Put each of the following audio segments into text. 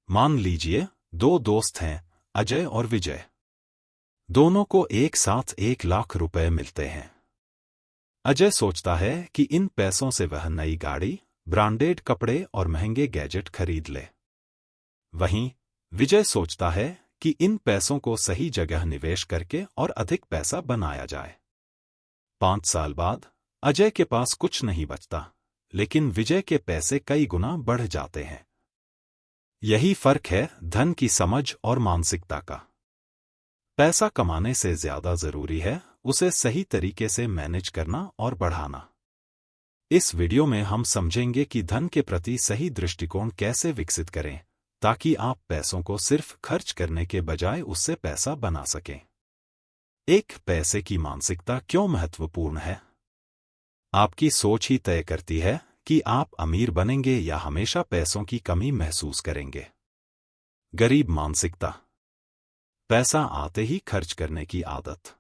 मान लीजिए दो दोस्त हैं, अजय और विजय। दोनों को एक साथ 1 लाख रुपए मिलते हैं। अजय सोचता है कि इन पैसों से वह नई गाड़ी, ब्रांडेड कपड़े और महंगे गैजेट खरीद ले। वहीं विजय सोचता है कि इन पैसों को सही जगह निवेश करके और अधिक पैसा बनाया जाए। 5 साल बाद अजय के पास कुछ नहीं बचता, लेकिन विजय के पैसे कई गुना बढ़ जाते हैं। यही फर्क है धन की समझ और मानसिकता का। पैसा कमाने से ज्यादा जरूरी है उसे सही तरीके से मैनेज करना और बढ़ाना। इस वीडियो में हम समझेंगे कि धन के प्रति सही दृष्टिकोण कैसे विकसित करें, ताकि आप पैसों को सिर्फ खर्च करने के बजाय उससे पैसा बना सकें। एक पैसे की मानसिकता क्यों महत्वपूर्ण है? आपकी सोच ही तय करती है कि आप अमीर बनेंगे या हमेशा पैसों की कमी महसूस करेंगे। गरीब मानसिकता, पैसा आते ही खर्च करने की आदत,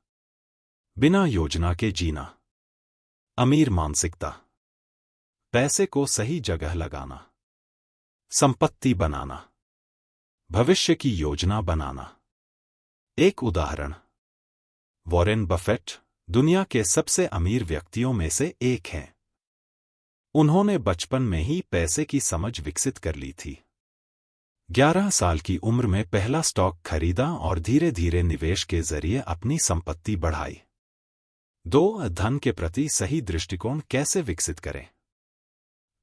बिना योजना के जीना। अमीर मानसिकता, पैसे को सही जगह लगाना, संपत्ति बनाना, भविष्य की योजना बनाना। एक उदाहरण, वॉरेन बफेट दुनिया के सबसे अमीर व्यक्तियों में से एक हैं। उन्होंने बचपन में ही पैसे की समझ विकसित कर ली थी। 11 साल की उम्र में पहला स्टॉक खरीदा और धीरे धीरे निवेश के जरिए अपनी संपत्ति बढ़ाई। 2. धन के प्रति सही दृष्टिकोण कैसे विकसित करें?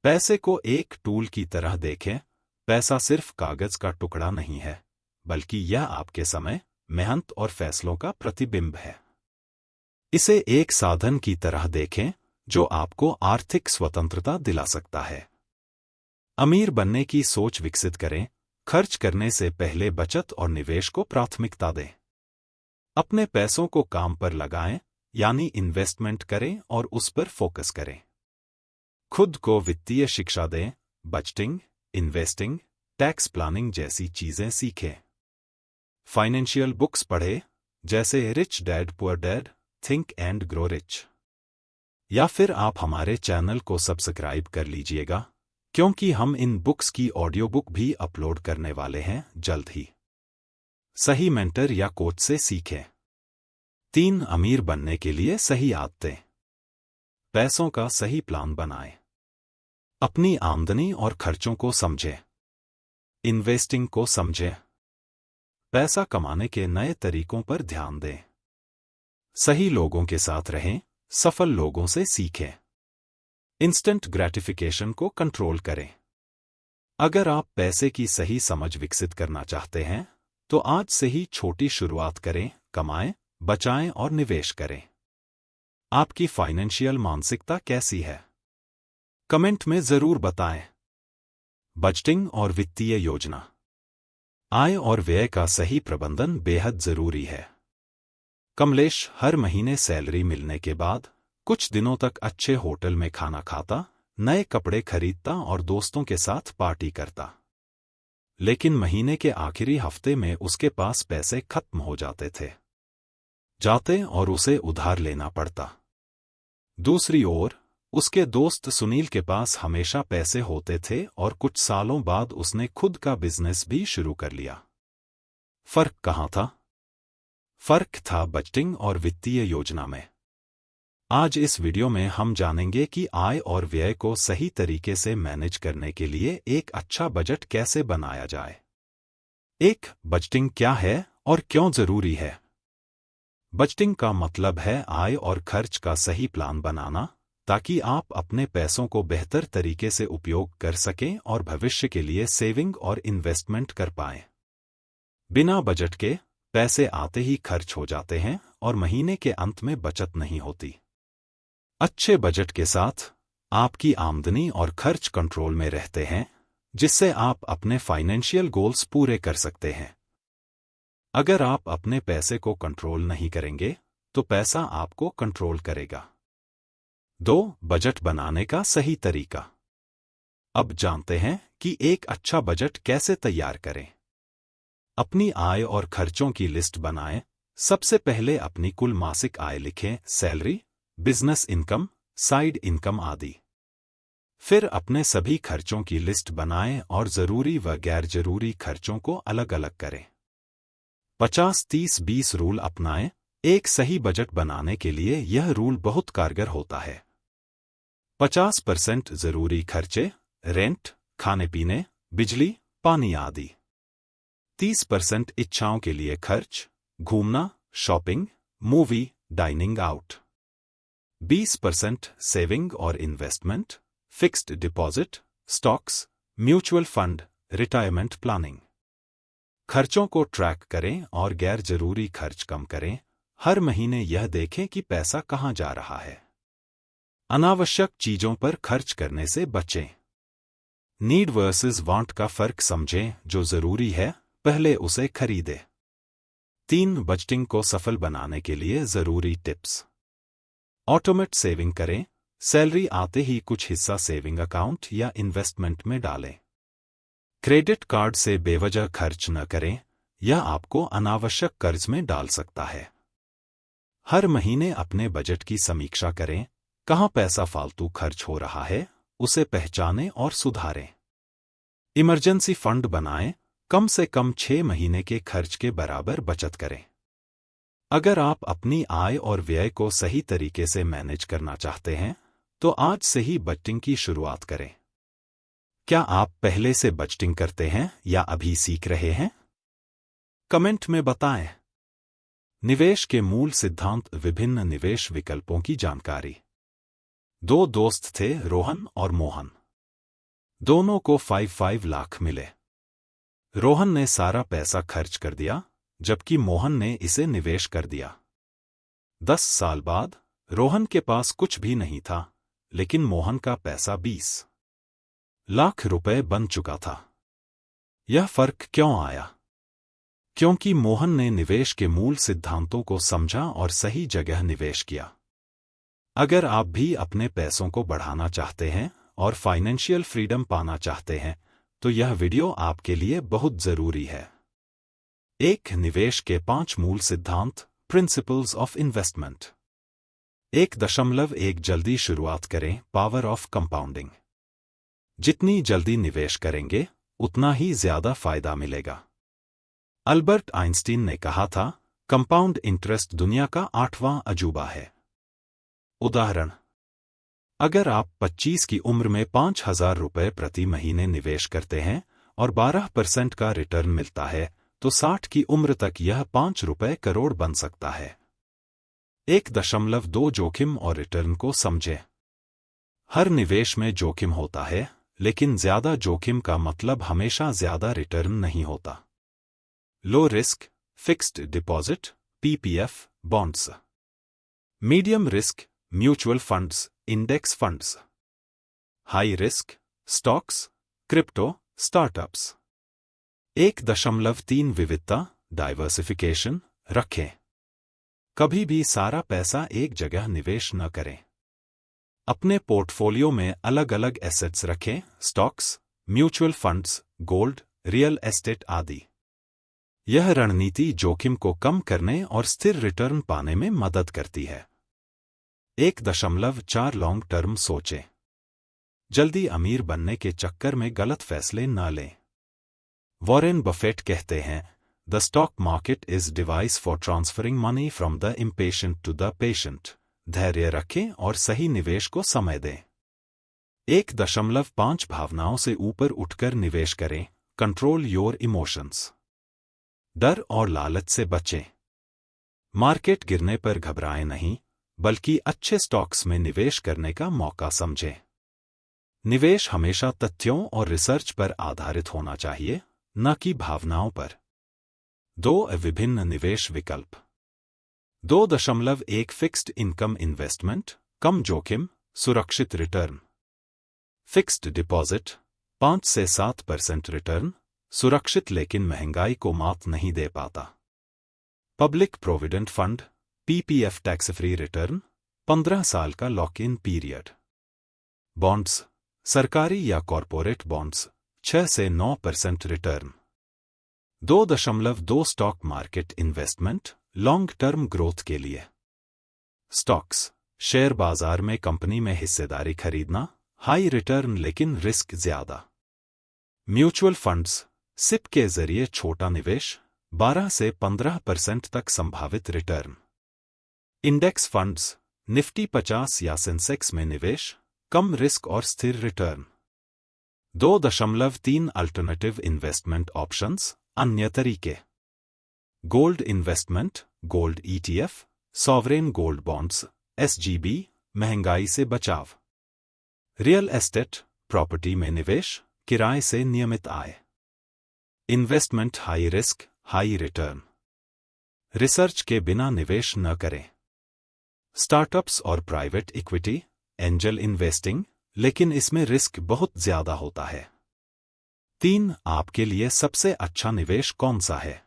पैसे को एक टूल की तरह देखें। पैसा सिर्फ कागज का टुकड़ा नहीं है, बल्कि यह आपके समय, मेहनत और फैसलों का प्रतिबिंब है। इसे एक साधन की तरह देखें जो आपको आर्थिक स्वतंत्रता दिला सकता है। अमीर बनने की सोच विकसित करें। खर्च करने से पहले बचत और निवेश को प्राथमिकता दें। अपने पैसों को काम पर लगाएं, यानी इन्वेस्टमेंट करें और उस पर फोकस करें। खुद को वित्तीय शिक्षा दें। बजटिंग, इन्वेस्टिंग, टैक्स प्लानिंग जैसी चीजें सीखें। फाइनेंशियल बुक्स पढ़ें, जैसे rich dad poor dad, think and grow rich. या फिर आप हमारे चैनल को सब्सक्राइब कर लीजिएगा, क्योंकि हम इन बुक्स की ऑडियो बुक भी अपलोड करने वाले हैं जल्द ही। सही मेंटर या कोच से सीखें। 3. अमीर बनने के लिए सही आदतें। पैसों का सही प्लान बनाएं। अपनी आमदनी और खर्चों को समझें। इन्वेस्टिंग को समझें। पैसा कमाने के नए तरीकों पर ध्यान दें। सही लोगों के साथ रहें। सफल लोगों से सीखें। इंस्टेंट ग्रेटिफिकेशन को कंट्रोल करें। अगर आप पैसे की सही समझ विकसित करना चाहते हैं, तो आज से ही छोटी शुरुआत करें। कमाएं, बचाएं और निवेश करें। आपकी फाइनेंशियल मानसिकता कैसी है? कमेंट में जरूर बताएं। बजटिंग और वित्तीय योजना। आय और व्यय का सही प्रबंधन बेहद जरूरी है। कमलेश हर महीने सैलरी मिलने के बाद कुछ दिनों तक अच्छे होटल में खाना खाता, नए कपड़े खरीदता और दोस्तों के साथ पार्टी करता। लेकिन महीने के आखिरी हफ्ते में उसके पास पैसे खत्म हो जाते और उसे उधार लेना पड़ता। दूसरी ओर उसके दोस्त सुनील के पास हमेशा पैसे होते थे और कुछ सालों बाद उसने खुद का बिजनेस भी शुरू कर लिया। फर्क कहाँ था? फर्क था बजटिंग और वित्तीय योजना में। आज इस वीडियो में हम जानेंगे कि आय और व्यय को सही तरीके से मैनेज करने के लिए एक अच्छा बजट कैसे बनाया जाए। 1. बजटिंग क्या है और क्यों जरूरी है? बजटिंग का मतलब है आय और खर्च का सही प्लान बनाना, ताकि आप अपने पैसों को बेहतर तरीके से उपयोग कर सकें और भविष्य के लिए सेविंग और इन्वेस्टमेंट कर पाएं। बिना बजट के पैसे आते ही खर्च हो जाते हैं और महीने के अंत में बचत नहीं होती। अच्छे बजट के साथ आपकी आमदनी और खर्च कंट्रोल में रहते हैं, जिससे आप अपने फाइनेंशियल गोल्स पूरे कर सकते हैं। अगर आप अपने पैसे को कंट्रोल नहीं करेंगे, तो पैसा आपको कंट्रोल करेगा। 2. बजट बनाने का सही तरीका। अब जानते हैं कि एक अच्छा बजट कैसे तैयार करें। अपनी आय और खर्चों की लिस्ट बनाएं। सबसे पहले अपनी कुल मासिक आय लिखें, salary, business income, side income आदि। फिर अपने सभी खर्चों की लिस्ट बनाएं और जरूरी व गैर जरूरी खर्चों को अलग अलग करें। 50-30-20 रूल अपनाएं। एक सही बजट बनाने के लिए यह रूल बहुत कारगर होता है। 50% जरूरी खर्चे, रेंट, खाने पीने, बिजली, पानी आदि। 30% इच्छाओं के लिए खर्च, घूमना, shopping, movie, dining out. 20% saving और investment, fixed deposit, stocks, mutual fund, retirement planning. खर्चों को ट्रैक करें और गैर जरूरी खर्च कम करें। हर महीने यह देखें कि पैसा कहां जा रहा है। अनावश्यक चीजों पर खर्च करने से बचें। नीड वर्सेस वांट का फर्क समझें। जो जरूरी है पहले उसे खरीदें। 3 बजटिंग को सफल बनाने के लिए जरूरी टिप्स। ऑटोमेट सेविंग करें। सैलरी आते ही कुछ हिस्सा सेविंग अकाउंट या इन्वेस्टमेंट में डालें। क्रेडिट कार्ड से बेवजह खर्च न करें, यह आपको अनावश्यक कर्ज में डाल सकता है। हर महीने अपने बजट की समीक्षा करें। कहां पैसा फालतू खर्च हो रहा है उसे पहचानें और सुधारें। इमरजेंसी फंड बनाएं। कम से कम 6 महीने के खर्च के बराबर बचत करें। अगर आप अपनी आय और व्यय को सही तरीके से मैनेज करना चाहते हैं तो आज से ही बजटिंग की शुरुआत करें। क्या आप पहले से बजटिंग करते हैं या अभी सीख रहे हैं? कमेंट में बताएं। निवेश के मूल सिद्धांत। विभिन्न निवेश विकल्पों की जानकारी। 2 दोस्त थे, रोहन और मोहन। दोनों को 5 लाख मिले। रोहन ने सारा पैसा खर्च कर दिया, जबकि मोहन ने इसे निवेश कर दिया। 10 साल बाद रोहन के पास कुछ भी नहीं था, लेकिन मोहन का पैसा 20 लाख रुपए बन चुका था। यह फर्क क्यों आया? क्योंकि मोहन ने निवेश के मूल सिद्धांतों को समझा और सही जगह निवेश किया। अगर आप भी अपने पैसों को बढ़ाना चाहते हैं और फाइनेंशियल फ्रीडम पाना चाहते हैं तो यह वीडियो आपके लिए बहुत जरूरी है। 1. निवेश के 5 मूल सिद्धांत। Principles of investment. 1.1 जल्दी शुरुआत करें। Power of compounding. जितनी जल्दी निवेश करेंगे उतना ही ज्यादा फायदा मिलेगा। अल्बर्ट आइंस्टीन ने कहा था, कंपाउंड इंटरेस्ट दुनिया का 8वां अजूबा है। उदाहरण, अगर आप 25 की उम्र में 5,000 रुपए प्रति महीने निवेश करते हैं और 12% का रिटर्न मिलता है तो 60 की उम्र तक यह 5 रुपए करोड़ बन सकता है। 1.2 जोखिम और रिटर्न को समझें। हर निवेश में जोखिम होता है, लेकिन ज्यादा जोखिम का मतलब हमेशा ज्यादा रिटर्न नहीं होता। Low risk, fixed deposit, PPF, bonds. Medium risk, mutual funds, index funds. High risk, stocks, crypto, startups. 1.3 विविधता, डाइवर्सिफिकेशन रखें। कभी भी सारा पैसा एक जगह निवेश न करें। अपने पोर्टफोलियो में अलग अलग एसेट्स रखें, stocks, mutual funds, gold, real estate आदि। यह रणनीति जोखिम को कम करने और स्थिर रिटर्न पाने में मदद करती है। 1.4 लॉन्ग टर्म सोचें। जल्दी अमीर बनने के चक्कर में गलत फैसले न लें। वॉरेन बफेट कहते हैं, the stock market is device for transferring money from the impatient to the patient. धैर्य रखें और सही निवेश को समय दें। 1.5 भावनाओं से ऊपर उठकर निवेश करें। Control your emotions. डर और लालच से बचें। मार्केट गिरने पर घबराएं नहीं, बल्कि अच्छे स्टॉक्स में निवेश करने का मौका समझें। निवेश हमेशा तथ्यों और रिसर्च पर आधारित होना चाहिए, न कि भावनाओं पर। 2 विभिन्न निवेश विकल्प। 2.1 फिक्स्ड इनकम इन्वेस्टमेंट, कम जोखिम, सुरक्षित रिटर्न। फिक्स्ड डिपॉजिट, 5 से 7% रिटर्न, सुरक्षित लेकिन महंगाई को मात नहीं दे पाता। Public provident fund, PPF, tax free return, 15 साल का लॉक इन पीरियड। बॉन्ड्स, सरकारी या कॉरपोरेट बॉन्ड्स, 6 से 9% return. 2.2 stock market investment, long term growth के लिए। स्टॉक्स, शेयर बाजार में कंपनी में हिस्सेदारी खरीदना, हाई रिटर्न लेकिन रिस्क ज्यादा। म्यूचुअल फंड्स सिप के जरिए छोटा निवेश, 12 से 15% तक संभावित रिटर्न। इंडेक्स फंड्स निफ्टी 50 या सेंसेक्स में निवेश, कम रिस्क और स्थिर रिटर्न। 2.3 अल्टरनेटिव इन्वेस्टमेंट ऑप्शंस, अन्य तरीके। Gold investment, gold ETF, sovereign gold bonds, SGB, महंगाई से बचाव। रियल एस्टेट, प्रॉपर्टी में निवेश, किराए से नियमित आय। Investment high risk, high return. Research के बिना निवेश न करें। स्टार्टअप्स और प्राइवेट इक्विटी, एंजल इन्वेस्टिंग, लेकिन इसमें रिस्क बहुत ज्यादा होता है। 3. आपके लिए सबसे अच्छा निवेश कौन सा है?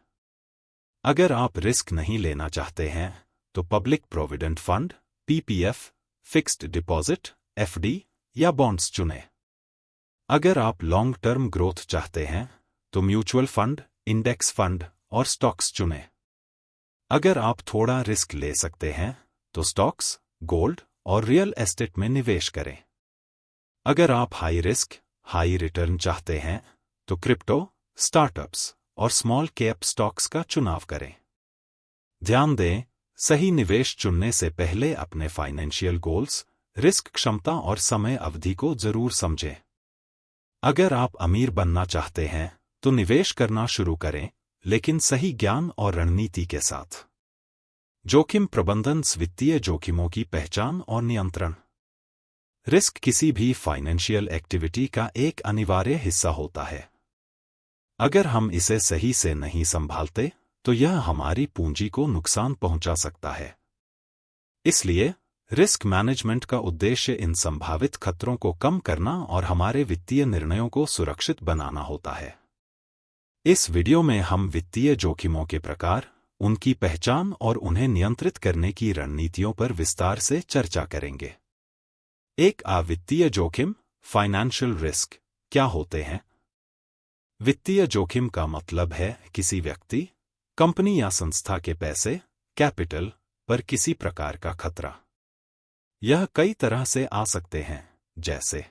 अगर आप रिस्क नहीं लेना चाहते हैं तो public provident fund, PPF, fixed deposit, FD या बॉन्ड्स चुनें। अगर आप लॉन्ग टर्म ग्रोथ चाहते हैं तो म्यूचुअल फंड, इंडेक्स फंड और स्टॉक्स चुनें। अगर आप थोड़ा रिस्क ले सकते हैं तो स्टॉक्स, गोल्ड और रियल एस्टेट में निवेश करें। अगर आप हाई रिस्क, हाई रिटर्न चाहते हैं तो क्रिप्टो, स्टार्टअप्स और स्मॉल कैप स्टॉक्स का चुनाव करें। ध्यान दें, सही निवेश चुनने से पहले अपने फाइनेंशियल गोल्स, रिस्क क्षमता और समय अवधि को जरूर समझें। अगर आप अमीर बनना चाहते हैं तो निवेश करना शुरू करें, लेकिन सही ज्ञान और रणनीति के साथ। जोखिम प्रबंधन, वित्तीय जोखिमों की पहचान और नियंत्रण। रिस्क किसी भी फाइनेंशियल एक्टिविटी का एक अनिवार्य हिस्सा होता है। अगर हम इसे सही से नहीं संभालते तो यह हमारी पूंजी को नुकसान पहुंचा सकता है। इसलिए रिस्क मैनेजमेंट का उद्देश्य इन संभावित खतरों को कम करना और हमारे वित्तीय निर्णयों को सुरक्षित बनाना होता है। इस वीडियो में हम वित्तीय जोखिमों के प्रकार, उनकी पहचान और उन्हें नियंत्रित करने की रणनीतियों पर विस्तार से चर्चा करेंगे। 1. वित्तीय जोखिम, फाइनेंशियल रिस्क क्या होते हैं? वित्तीय जोखिम का मतलब है किसी व्यक्ति, कंपनी या संस्था के पैसे, कैपिटल पर किसी प्रकार का खतरा। यह कई तरह से आ सकते हैं, जैसे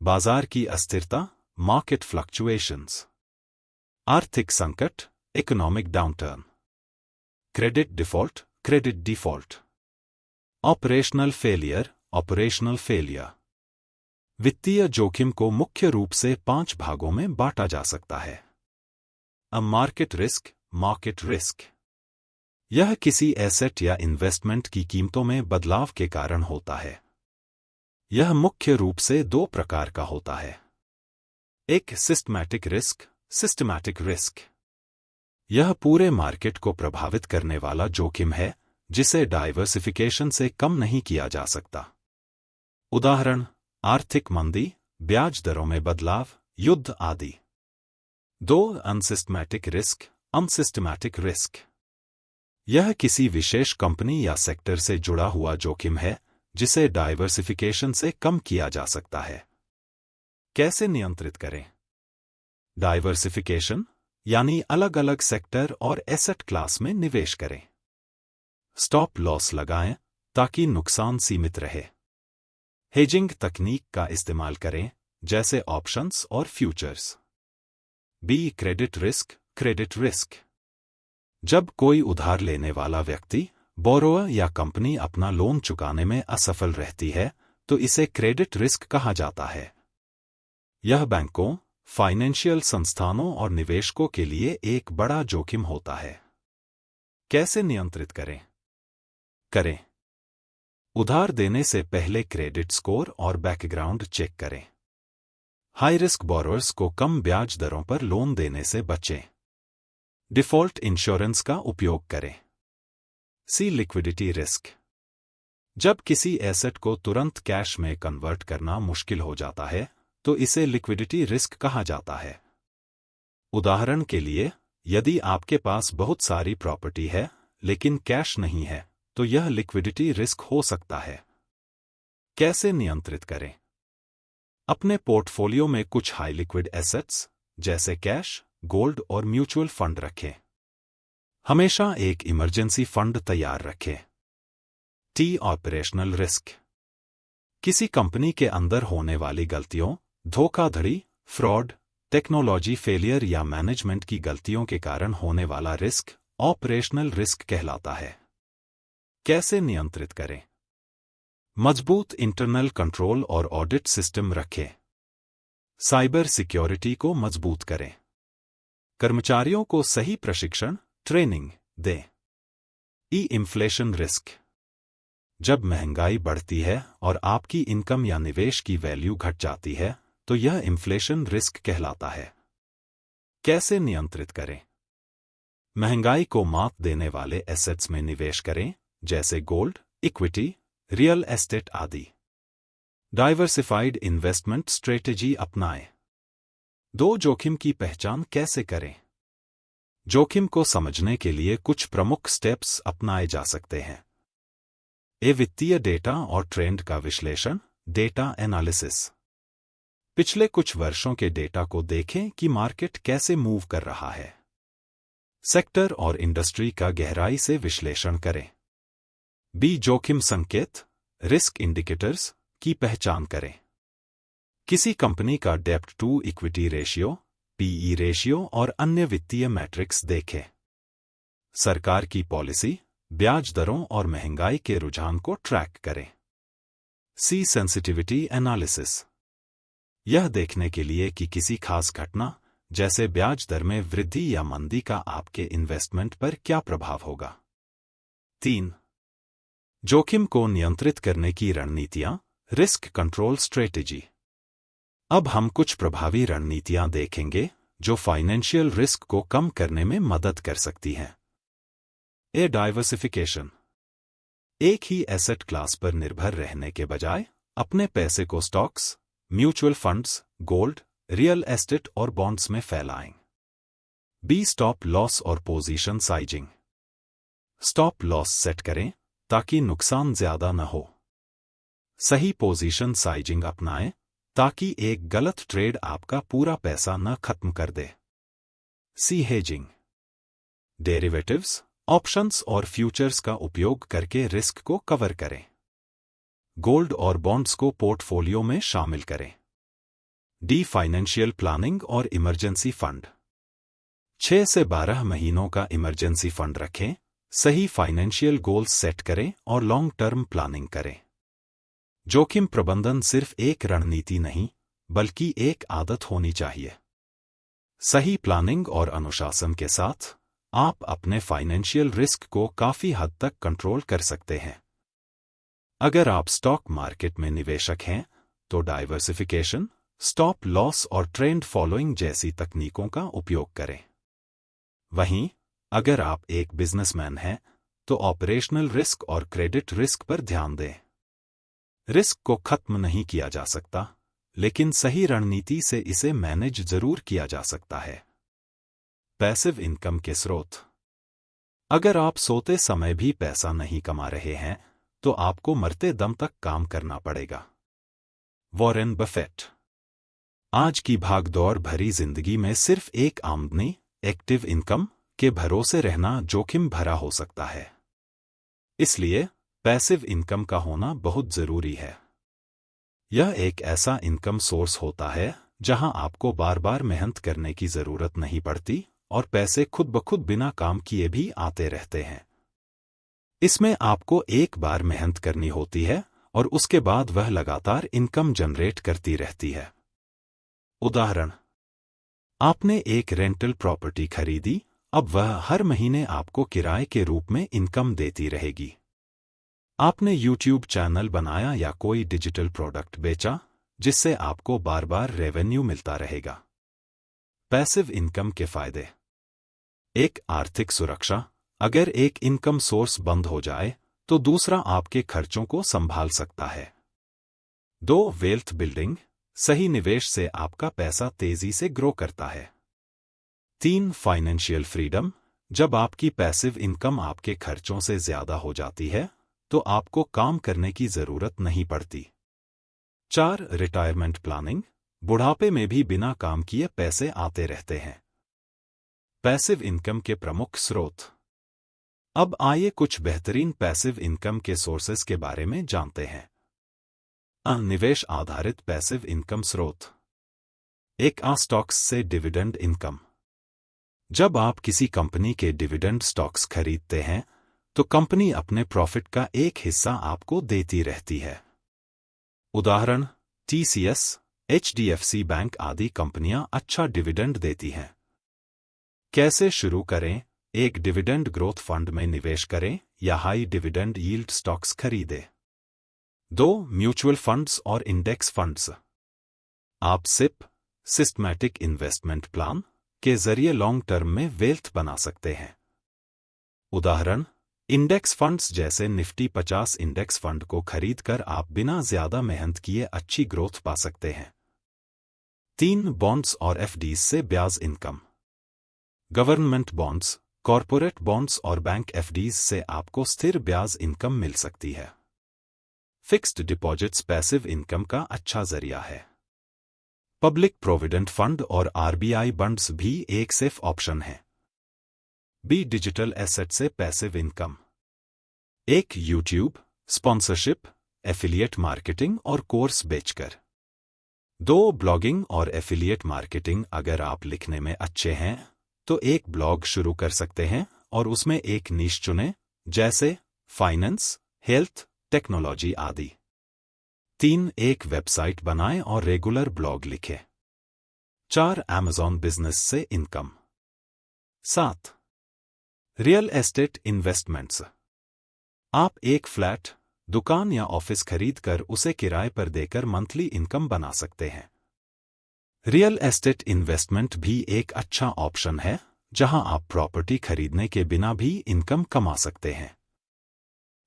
बाजार की अस्थिरता, मार्केट फ्लक्चुएशंस, आर्थिक संकट, economic downturn, credit default, operational failure. वित्तीय जोखिम को मुख्य रूप से 5 भागों में बांटा जा सकता है। मार्केट रिस्क, यह किसी एसेट या इन्वेस्टमेंट की कीमतों में बदलाव के कारण होता है। यह मुख्य रूप से 2 प्रकार का होता है। एक सिस्टमैटिक रिस्क, यह पूरे मार्केट को प्रभावित करने वाला जोखिम है जिसे डाइवर्सिफिकेशन से कम नहीं किया जा सकता। उदाहरण, आर्थिक मंदी, ब्याज दरों में बदलाव, युद्ध आदि। 2. अनसिस्टमैटिक रिस्क, यह किसी विशेष कंपनी या सेक्टर से जुड़ा हुआ जोखिम है जिसे डाइवर्सिफिकेशन से कम किया जा सकता है। कैसे नियंत्रित करें? डाइवर्सिफिकेशन यानी अलग अलग सेक्टर और एसेट क्लास में निवेश करें। स्टॉप लॉस लगाएं ताकि नुकसान सीमित रहे। हेजिंग तकनीक का इस्तेमाल करें, जैसे ऑप्शंस और फ्यूचर्स। B. क्रेडिट रिस्क, जब कोई उधार लेने वाला व्यक्ति, बोरोअर या कंपनी अपना लोन चुकाने में असफल रहती है तो इसे क्रेडिट रिस्क कहा जाता है। यह बैंकों, फाइनेंशियल संस्थानों और निवेशकों के लिए एक बड़ा जोखिम होता है। कैसे नियंत्रित करें? उधार देने से पहले क्रेडिट स्कोर और बैकग्राउंड चेक करें। हाई रिस्क बोरोअर्स को कम ब्याज दरों पर लोन देने से बचें। डिफॉल्ट इंश्योरेंस का उपयोग करें। C. लिक्विडिटी रिस्क, जब किसी एसेट को तुरंत कैश में कन्वर्ट करना मुश्किल हो जाता है तो इसे लिक्विडिटी रिस्क कहा जाता है। उदाहरण के लिए, यदि आपके पास बहुत सारी प्रॉपर्टी है लेकिन कैश नहीं है तो यह लिक्विडिटी रिस्क हो सकता है। कैसे नियंत्रित करें? अपने पोर्टफोलियो में कुछ हाई लिक्विड एसेट्स जैसे कैश, गोल्ड और म्यूचुअल फंड रखें। हमेशा एक इमरजेंसी फंड तैयार रखें। T. ऑपरेशनल रिस्क, किसी कंपनी के अंदर होने वाली गलतियों, धोखाधड़ी, फ्रॉड, टेक्नोलॉजी फेलियर या मैनेजमेंट की गलतियों के कारण होने वाला रिस्क ऑपरेशनल रिस्क कहलाता है। कैसे नियंत्रित करें? मजबूत इंटरनल कंट्रोल और ऑडिट सिस्टम रखें। साइबर सिक्योरिटी को मजबूत करें। कर्मचारियों को सही प्रशिक्षण, ट्रेनिंग दें। Inflation risk. जब महंगाई बढ़ती है और आपकी इनकम या निवेश की वैल्यू घट जाती है, तो यह इन्फ्लेशन रिस्क कहलाता है। कैसे नियंत्रित करें? महंगाई को मात देने वाले एसेट्स में निवेश करें, जैसे गोल्ड, इक्विटी, रियल एस्टेट आदि। डाइवर्सिफाइड इन्वेस्टमेंट स्ट्रेटेजी अपनाएं। दो जोखिम की पहचान कैसे करें? जोखिम को समझने के लिए कुछ प्रमुख स्टेप्स अपनाए जा सकते हैं। वित्तीय डेटा और ट्रेंड का विश्लेषण, डेटा एनालिसिस। पिछले कुछ वर्षों के डेटा को देखें कि मार्केट कैसे मूव कर रहा है। सेक्टर और इंडस्ट्री का गहराई से विश्लेषण करें। जोखिम संकेत, रिस्क इंडिकेटर्स की पहचान करें। किसी कंपनी का डेब्ट to equity ratio, PE ratio और अन्य वित्तीय मैट्रिक्स देखें। सरकार की पॉलिसी, ब्याज दरों और महंगाई के रुझान को ट्रैक करें। Sensitivity analysis. यह देखने के लिए कि किसी खास घटना, जैसे ब्याज दर में वृद्धि या मंदी का आपके इन्वेस्टमेंट पर क्या प्रभाव होगा। 3. जोखिम को नियंत्रित करने की रणनीतियां, रिस्क कंट्रोल स्ट्रेटेजी। अब हम कुछ प्रभावी रणनीतियां देखेंगे जो फाइनेंशियल रिस्क को कम करने में मदद कर सकती हैं। डाइवर्सिफिकेशन। एक ही एसेट क्लास पर निर्भर रहने के बजाय अपने पैसे को stocks, mutual funds, gold, real estate और बॉन्ड्स में फैलाएं। स्टॉप लॉस और position sizing. Stop loss set करें ताकि नुकसान ज्यादा न हो। सही पोजीशन साइजिंग अपनाएं ताकि एक गलत ट्रेड आपका पूरा पैसा न खत्म कर दे। हेजिंग। डेरिवेटिव्स, ऑप्शंस और फ्यूचर्स का उपयोग करके रिस्क को कवर करें। गोल्ड और बॉन्ड्स को पोर्टफोलियो में शामिल करें। फाइनेंशियल प्लानिंग और इमरजेंसी फंड। 6 से 12 महीनों का इमरजेंसी फंड रखें, सही फाइनेंशियल गोल्स सेट करें और लॉन्ग टर्म प्लानिंग करें। जोखिम प्रबंधन सिर्फ एक रणनीति नहीं, बल्कि एक आदत होनी चाहिए। सही प्लानिंग और अनुशासन के साथ आप अपने फाइनेंशियल रिस्क को काफी हद तक कंट्रोल कर सकते हैं। अगर आप स्टॉक मार्केट में निवेशक हैं, तो डाइवर्सिफिकेशन, स्टॉप लॉस और ट्रेंड फॉलोइंग जैसी तकनीकों का उपयोग करें। वहीं अगर आप एक बिजनेसमैन हैं, तो ऑपरेशनल रिस्क और क्रेडिट रिस्क पर ध्यान दें। रिस्क को खत्म नहीं किया जा सकता, लेकिन सही रणनीति से इसे मैनेज जरूर किया जा सकता है। पैसिव इनकम के स्रोत। अगर आप सोते समय भी पैसा नहीं कमा रहे हैं, तो आपको मरते दम तक काम करना पड़ेगा। Warren Buffett. आज की भागदौड़ भरी जिंदगी में सिर्फ एक आमदनी, एक्टिव इनकम के भरोसे रहना जोखिम भरा हो सकता है। इसलिए पैसिव इनकम का होना बहुत जरूरी है। यह एक ऐसा इनकम सोर्स होता है जहां आपको बार बार मेहनत करने की जरूरत नहीं पड़ती और पैसे खुद ब खुद बिना काम किए भी आते रहते हैं। इसमें आपको एक बार मेहनत करनी होती है और उसके बाद वह लगातार इनकम जनरेट करती रहती है। उदाहरण, आपने एक रेंटल प्रॉपर्टी खरीदी, अब वह हर महीने आपको किराए के रूप में इनकम देती रहेगी। आपने YouTube चैनल बनाया या कोई डिजिटल प्रोडक्ट बेचा, जिससे आपको बार बार रेवेन्यू मिलता रहेगा। पैसिव इनकम के फायदे। एक, आर्थिक सुरक्षा। अगर एक इनकम सोर्स बंद हो जाए, तो दूसरा आपके खर्चों को संभाल सकता है। 2, वेल्थ बिल्डिंग। सही निवेश से आपका पैसा तेजी से ग्रो करता है। 3, फाइनेंशियल फ्रीडम। जब आपकी पैसिव इनकम आपके खर्चों से ज्यादा हो जाती है, तो आपको काम करने की जरूरत नहीं पड़ती। 4, रिटायरमेंट प्लानिंग। बुढ़ापे में भी बिना काम किए पैसे आते रहते हैं। पैसिव इनकम के प्रमुख स्रोत। अब आइए कुछ बेहतरीन पैसिव इनकम के सोर्सेस के बारे में जानते हैं। निवेश आधारित पैसिव इनकम स्रोत। एक स्टॉक्स से डिविडेंड इनकम। जब आप किसी कंपनी के डिविडेंड स्टॉक्स खरीदते हैं तो कंपनी अपने प्रॉफिट का एक हिस्सा आपको देती रहती है। उदाहरण TCS, HDFC बैंक आदि कंपनियां अच्छा डिविडेंड देती हैं। कैसे शुरू करें? एक डिविडेंड ग्रोथ फंड में निवेश करें या हाई डिविडेंड यील्ड स्टॉक्स खरीदें। 2. म्यूचुअल फंड्स और इंडेक्स फंड्स। आप सिप सिस्टमैटिक इन्वेस्टमेंट प्लान के जरिए लॉन्ग टर्म में वेल्थ बना सकते हैं। उदाहरण इंडेक्स फंड्स जैसे निफ्टी 50 इंडेक्स फंड को खरीदकर आप बिना ज्यादा मेहनत किए अच्छी ग्रोथ पा सकते हैं। 3. बॉन्ड्स और FDs से ब्याज income. Government bonds, corporate bonds और बैंक FDs से आपको स्थिर ब्याज इनकम मिल सकती है। फिक्स्ड डिपॉजिट्स पैसिव इनकम का अच्छा जरिया है। पब्लिक प्रोविडेंट फंड और RBI बॉन्ड्स भी एक सेफ ऑप्शन है। B. डिजिटल एसेट से passive income. 1. YouTube, sponsorship, affiliate marketing और कोर्स बेचकर। 2. ब्लॉगिंग और एफिलिएट मार्केटिंग। अगर आप लिखने में अच्छे हैं तो एक ब्लॉग शुरू कर सकते हैं और उसमें एक नीश चुनें, जैसे फाइनेंस, हेल्थ, टेक्नोलॉजी आदि। 3. एक वेबसाइट बनाएं और रेगुलर ब्लॉग लिखें। 4. Amazon बिजनेस से इनकम। 7. Real estate investments. आप एक फ्लैट, दुकान या ऑफिस खरीदकर उसे किराए पर देकर मंथली इनकम बना सकते हैं। रियल एस्टेट इन्वेस्टमेंट भी एक अच्छा ऑप्शन है जहां आप प्रॉपर्टी खरीदने के बिना भी इनकम कमा सकते हैं।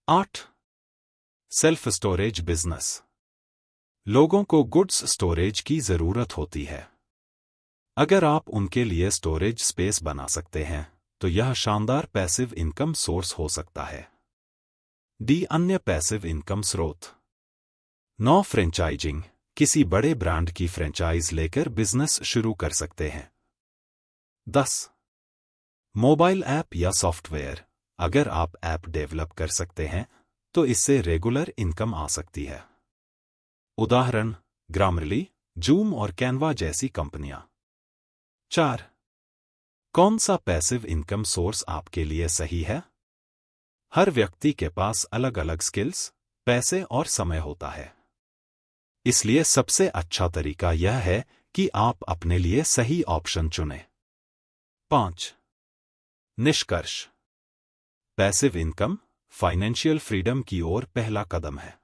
8. Self storage business. लोगों को गुड्स स्टोरेज की जरूरत होती है। अगर आप उनके लिए स्टोरेज स्पेस बना सकते हैं तो यह शानदार पैसिव इनकम सोर्स हो सकता है। D. अन्य पैसिव इनकम स्रोत। 9. फ्रेंचाइजिंग। किसी बड़े ब्रांड की फ्रेंचाइज लेकर बिजनेस शुरू कर सकते हैं। 10. मोबाइल ऐप या सॉफ्टवेयर। अगर आप ऐप डेवलप कर सकते हैं तो इससे रेगुलर इनकम आ सकती है। उदाहरण ग्रामरली, जूम और कैनवा जैसी कंपनियां। 4. कौन सा पैसिव इनकम सोर्स आपके लिए सही है? हर व्यक्ति के पास अलग अलग स्किल्स, पैसे और समय होता है। इसलिए सबसे अच्छा तरीका यह है कि आप अपने लिए सही ऑप्शन चुनें। 5. निष्कर्ष। पैसिव इनकम फाइनेंशियल फ्रीडम की ओर पहला कदम है।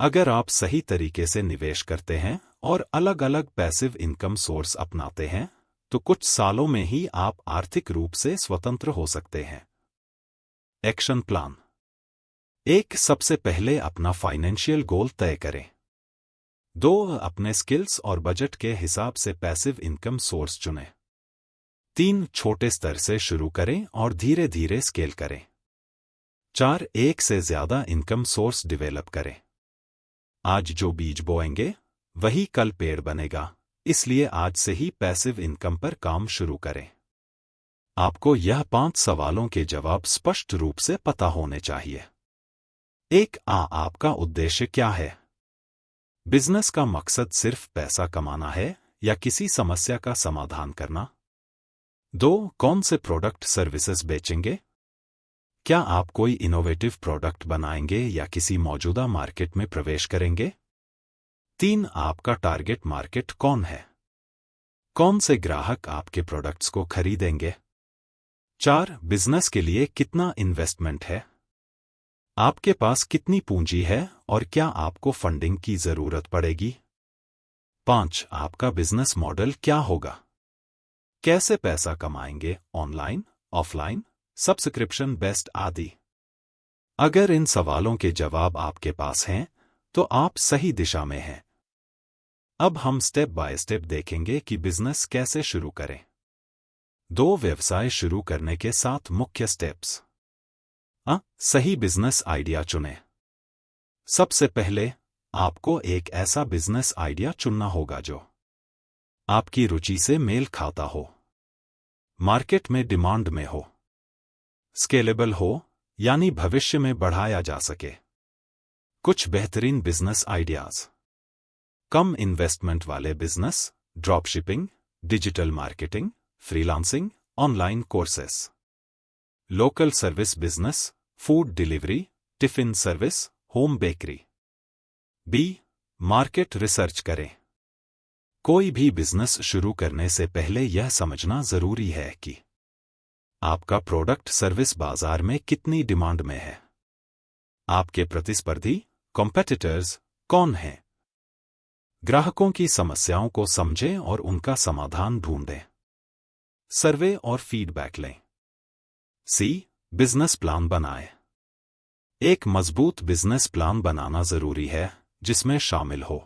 अगर आप सही तरीके से निवेश करते हैं और अलग अलग पैसिव इनकम सोर्स अपनाते हैं तो कुछ सालों में ही आप आर्थिक रूप से स्वतंत्र हो सकते हैं। Action plan. 1. सबसे पहले अपना फाइनेंशियल गोल तय करें। 2. अपने स्किल्स और बजट के हिसाब से पैसिव इनकम सोर्स चुनें। 3. छोटे स्तर से शुरू करें और धीरे धीरे स्केल करें। 4. एक से ज्यादा इनकम सोर्स डिवेलप करें। आज जो बीज बोएंगे वही कल पेड़ बनेगा, इसलिए आज से ही पैसिव इनकम पर काम शुरू करें। आपको यह 5 सवालों के जवाब स्पष्ट रूप से पता होने चाहिए। 1. आपका उद्देश्य क्या है? बिजनेस का मकसद सिर्फ पैसा कमाना है या किसी समस्या का समाधान करना? 2. कौन से प्रोडक्ट सर्विसेज बेचेंगे? क्या आप कोई इनोवेटिव प्रोडक्ट बनाएंगे या किसी मौजूदा मार्केट में प्रवेश करेंगे? 3. आपका टारगेट मार्केट कौन है? कौन से ग्राहक आपके प्रोडक्ट्स को खरीदेंगे? 4. बिजनेस के लिए कितना इन्वेस्टमेंट है? आपके पास कितनी पूंजी है और क्या आपको फंडिंग की जरूरत पड़ेगी? 5. आपका बिजनेस मॉडल क्या होगा? कैसे पैसा कमाएंगे, ऑनलाइन, ऑफलाइन, सब्सक्रिप्शन बेस्ड आदि? अगर इन सवालों के जवाब आपके पास हैं तो आप सही दिशा में हैं। अब हम स्टेप बाय स्टेप देखेंगे कि बिजनेस कैसे शुरू करें। 2 व्यवसाय शुरू करने के 7 मुख्य स्टेप्स। सही बिजनेस आइडिया चुनें। सबसे पहले आपको एक ऐसा बिजनेस आइडिया चुनना होगा जो आपकी रुचि से मेल खाता हो, मार्केट में डिमांड में हो, स्केलेबल हो यानी भविष्य में बढ़ाया जा सके, कुछ बेहतरीन बिजनेस आइडियाज। कम इन्वेस्टमेंट वाले business, drop shipping, digital marketing, freelancing, online courses. Local service business, food delivery, tiffin service, home bakery. B, market research करें। कोई भी बिजनेस शुरू करने से पहले यह समझना जरूरी है कि आपका प्रोडक्ट सर्विस बाजार में कितनी डिमांड में है। आपके प्रतिस्पर्धी, कॉम्पेटिटर्स, कौन हैं? ग्राहकों की समस्याओं को समझें और उनका समाधान ढूंढें। सर्वे और फीडबैक लें। सी, बिजनेस प्लान बनाएं। एक मजबूत बिजनेस प्लान बनाना जरूरी है जिसमें शामिल हो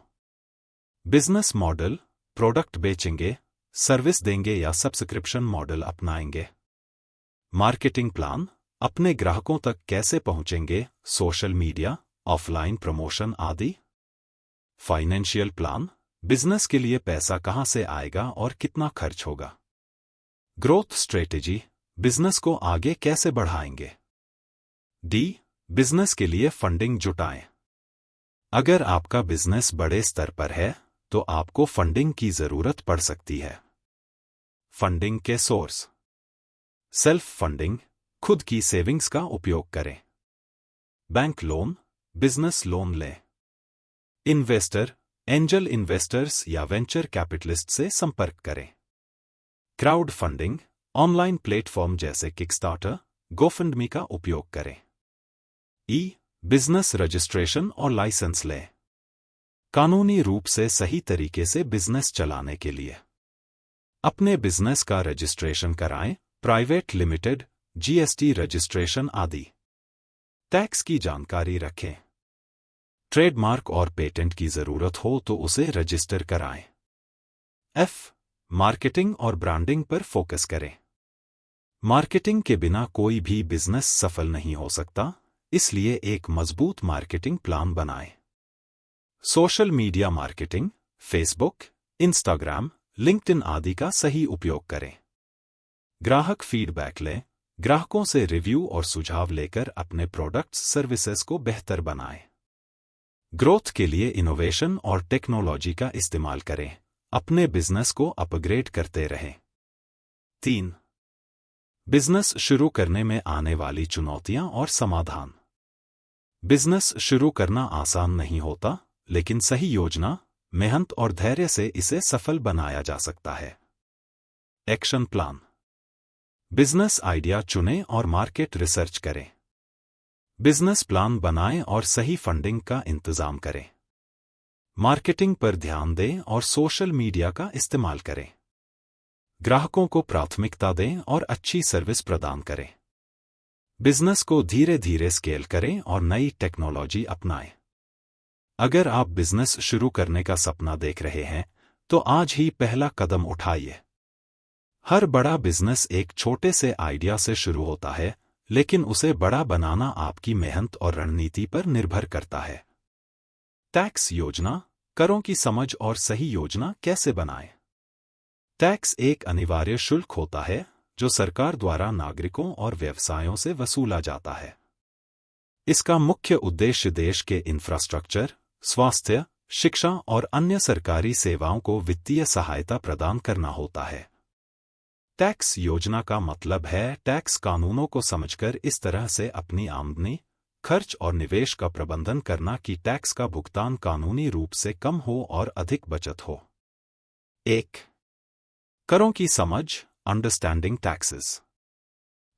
बिजनेस मॉडल, प्रोडक्ट बेचेंगे, सर्विस देंगे या सब्सक्रिप्शन मॉडल अपनाएंगे। मार्केटिंग प्लान, अपने ग्राहकों तक कैसे पहुंचेंगे, सोशल मीडिया, ऑफलाइन प्रमोशन आदि। फाइनेंशियल प्लान, बिजनेस के लिए पैसा कहां से आएगा और कितना खर्च होगा। ग्रोथ स्ट्रेटेजी, बिजनेस को आगे कैसे बढ़ाएंगे। डी, बिजनेस के लिए फंडिंग जुटाएं। अगर आपका बिजनेस बड़े स्तर पर है तो आपको फंडिंग की जरूरत पड़ सकती है। फंडिंग के सोर्स। सेल्फ फंडिंग, खुद की सेविंग्स का उपयोग करें। बैंक लोन, बिजनेस लोन लें। इन्वेस्टर, एंजल इन्वेस्टर्स या वेंचर कैपिटलिस्ट से संपर्क करें। क्राउड फंडिंग, ऑनलाइन प्लेटफॉर्म जैसे किकस्टार्टर, गोफंडमी का उपयोग करें। ई, बिजनेस रजिस्ट्रेशन और लाइसेंस लें। कानूनी रूप से सही तरीके से बिजनेस चलाने के लिए अपने बिजनेस का रजिस्ट्रेशन कराएं, प्राइवेट लिमिटेड, जीएसटी रजिस्ट्रेशन आदि। टैक्स की जानकारी रखें। ट्रेडमार्क और पेटेंट की जरूरत हो तो उसे रजिस्टर कराएं। एफ, मार्केटिंग और ब्रांडिंग पर फोकस करें। मार्केटिंग के बिना कोई भी बिजनेस सफल नहीं हो सकता, इसलिए एक मजबूत मार्केटिंग प्लान बनाएं। Social media marketing, Facebook, Instagram, LinkedIn आदि का सही उपयोग करें। ग्राहक फीडबैक लें, ग्राहकों से रिव्यू और सुझाव लेकर अपने प्रोडक्ट्स सर्विसेज को बेहतर बनाएं। ग्रोथ के लिए इनोवेशन और टेक्नोलॉजी का इस्तेमाल करें, अपने बिजनेस को अपग्रेड करते रहें। 3, बिजनेस शुरू करने में आने वाली चुनौतियां और समाधान। बिजनेस शुरू करना आसान नहीं होता, लेकिन सही योजना, मेहनत और धैर्य से इसे सफल बनाया जा सकता है। Action plan. बिजनेस आइडिया चुनें और मार्केट रिसर्च करें। बिजनेस प्लान बनाएं और सही फंडिंग का इंतजाम करें। मार्केटिंग पर ध्यान दें और सोशल मीडिया का इस्तेमाल करें। ग्राहकों को प्राथमिकता दें और अच्छी सर्विस प्रदान करें। बिजनेस को धीरे धीरे स्केल करें और नई टेक्नोलॉजी अपनाएं। अगर आप बिजनेस शुरू करने का सपना देख रहे हैं तो आज ही पहला कदम उठाइए। हर बड़ा बिजनेस एक छोटे से आइडिया से शुरू होता है, लेकिन उसे बड़ा बनाना आपकी मेहनत और रणनीति पर निर्भर करता है। टैक्स योजना, करों की समझ और सही योजना कैसे बनाएं। टैक्स एक अनिवार्य शुल्क होता है जो सरकार द्वारा नागरिकों और व्यवसायों से वसूला जाता है। इसका मुख्य उद्देश्य देश के इंफ्रास्ट्रक्चर, स्वास्थ्य, शिक्षा और अन्य सरकारी सेवाओं को वित्तीय सहायता प्रदान करना होता है। टैक्स योजना का मतलब है टैक्स कानूनों को समझकर इस तरह से अपनी आमदनी, खर्च और निवेश का प्रबंधन करना कि टैक्स का भुगतान कानूनी रूप से कम हो और अधिक बचत हो। 1, करों की समझ, अंडरस्टैंडिंग टैक्सेस।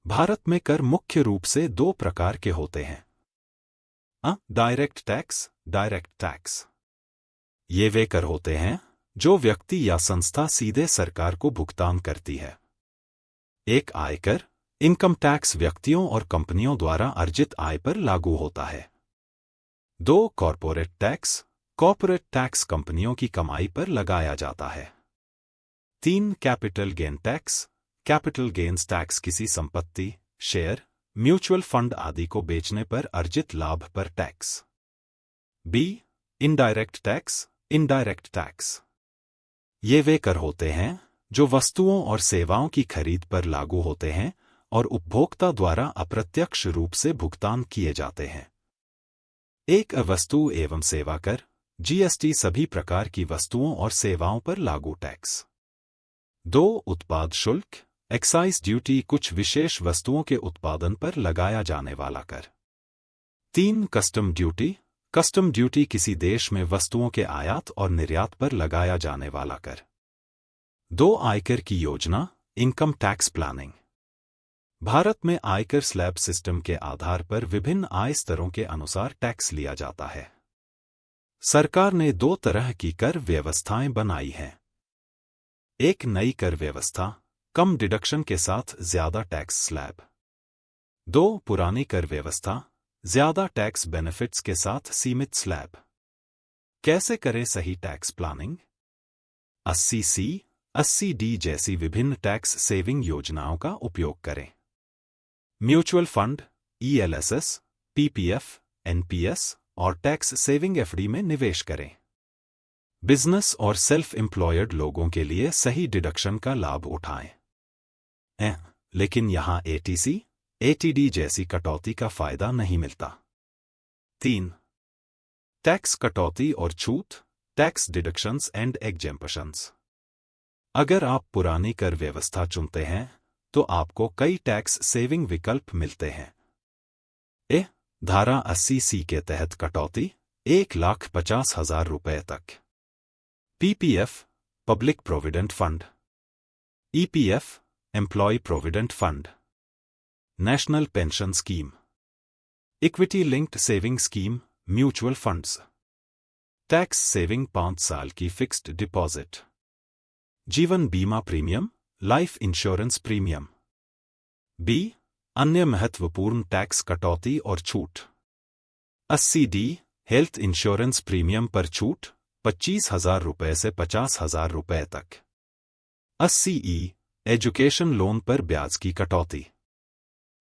भारत में कर मुख्य रूप से 2 प्रकार के होते हैं। Direct tax, direct tax. ये वे कर होते हैं जो व्यक्ति या संस्था सीधे सरकार को भुगतान करती है। एक आयकर, इनकम टैक्स व्यक्तियों और कंपनियों द्वारा अर्जित आय पर लागू होता है। 2, कॉर्पोरेट टैक्स, कॉर्पोरेट टैक्स कंपनियों की कमाई पर लगाया जाता है। 3, capital gain tax, capital gains tax किसी संपत्ति, शेयर, म्यूचुअल फंड आदि को बेचने पर अर्जित लाभ पर tax. B, indirect tax, indirect tax. ये वे कर होते हैं जो वस्तुओं और सेवाओं की खरीद पर लागू होते हैं और उपभोक्ता द्वारा अप्रत्यक्ष रूप से भुगतान किए जाते हैं। एक वस्तु एवं सेवा कर, जीएसटी सभी प्रकार की वस्तुओं और सेवाओं पर लागू टैक्स। 2. उत्पाद शुल्क, एक्साइज ड्यूटी कुछ विशेष वस्तुओं के उत्पादन पर लगाया जाने वाला कर। 3. कस्टम ड्यूटी, कस्टम ड्यूटी किसी देश में वस्तुओं के आयात और निर्यात पर लगाया जाने वाला कर। 2. आयकर की योजना, इनकम टैक्स प्लानिंग। भारत में आयकर स्लैब सिस्टम के आधार पर विभिन्न आय स्तरों के अनुसार टैक्स लिया जाता है। सरकार ने 2 तरह की कर व्यवस्थाएं बनाई हैं। एक नई कर व्यवस्था, कम डिडक्शन के साथ ज्यादा टैक्स स्लैब। 2. पुरानी कर व्यवस्था, ज्यादा टैक्स बेनिफिट्स के साथ सीमित स्लैब। कैसे करें सही टैक्स प्लानिंग? 80C, 80D जैसी विभिन्न टैक्स सेविंग योजनाओं का उपयोग करें। Mutual fund, ELSS, PPF, NPS और टैक्स सेविंग FD में निवेश करें। बिजनेस और सेल्फ एम्प्लॉयड लोगों के लिए सही डिडक्शन का लाभ उठाएं। लेकिन यहां ATC, ATD जैसी कटौती का फायदा नहीं मिलता। 3. टैक्स कटौती और छूट, टैक्स डिडक्शंस एंड एग्जेम्पशंस। अगर आप पुरानी कर व्यवस्था चुनते हैं तो आपको कई टैक्स सेविंग विकल्प मिलते हैं। धारा 80C के तहत कटौती 1,50,000 रुपए तक। PPF, public provident fund. EPF, employ provident fund. National pension scheme, equity linked saving scheme, mutual funds. Tax saving 5 साल की फिक्स्ड डिपॉजिट। जीवन बीमा premium, life insurance premium. B. अन्य महत्वपूर्ण टैक्स कटौती और छूट। 80D, हेल्थ इंश्योरेंस प्रीमियम पर छूट 25,000 रुपए से 50,000 रुपए तक। 80E, एजुकेशन लोन पर ब्याज की कटौती।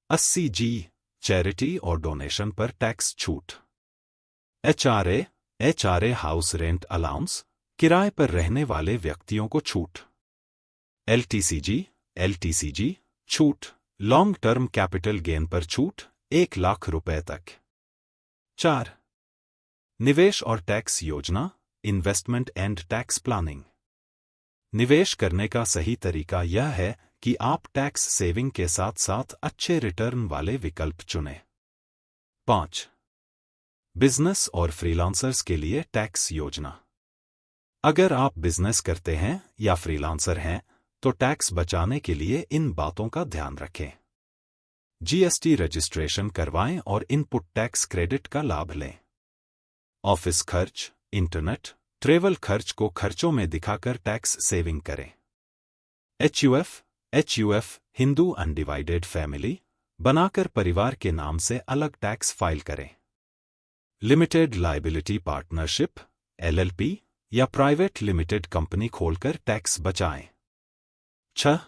80G, चैरिटी और डोनेशन पर टैक्स छूट। HRA, हाउस रेंट अलाउंस, किराए पर रहने वाले व्यक्तियों को छूट। LTCG, छूट, लॉन्ग टर्म कैपिटल गेन पर छूट 1 लाख रुपए तक। 4. निवेश और टैक्स योजना, इन्वेस्टमेंट एंड टैक्स प्लानिंग। निवेश करने का सही तरीका यह है कि आप टैक्स सेविंग के साथ साथ अच्छे रिटर्न वाले विकल्प चुनें। 5. बिजनेस और फ्रीलांसर्स के लिए टैक्स योजना। अगर आप बिजनेस करते हैं या फ्रीलांसर हैं तो टैक्स बचाने के लिए इन बातों का ध्यान रखें। GST रजिस्ट्रेशन करवाएं और इनपुट टैक्स क्रेडिट का लाभ लें। ऑफिस खर्च, इंटरनेट, ट्रेवल खर्च को खर्चों में दिखाकर टैक्स सेविंग करें। HUF, हिंदू अनडिवाइडेड फैमिली, बनाकर परिवार के नाम से अलग टैक्स फाइल करें। लिमिटेड लायबिलिटी पार्टनरशिप, LLP या प्राइवेट लिमिटेड कंपनी खोलकर टैक्स बचाएं। 6.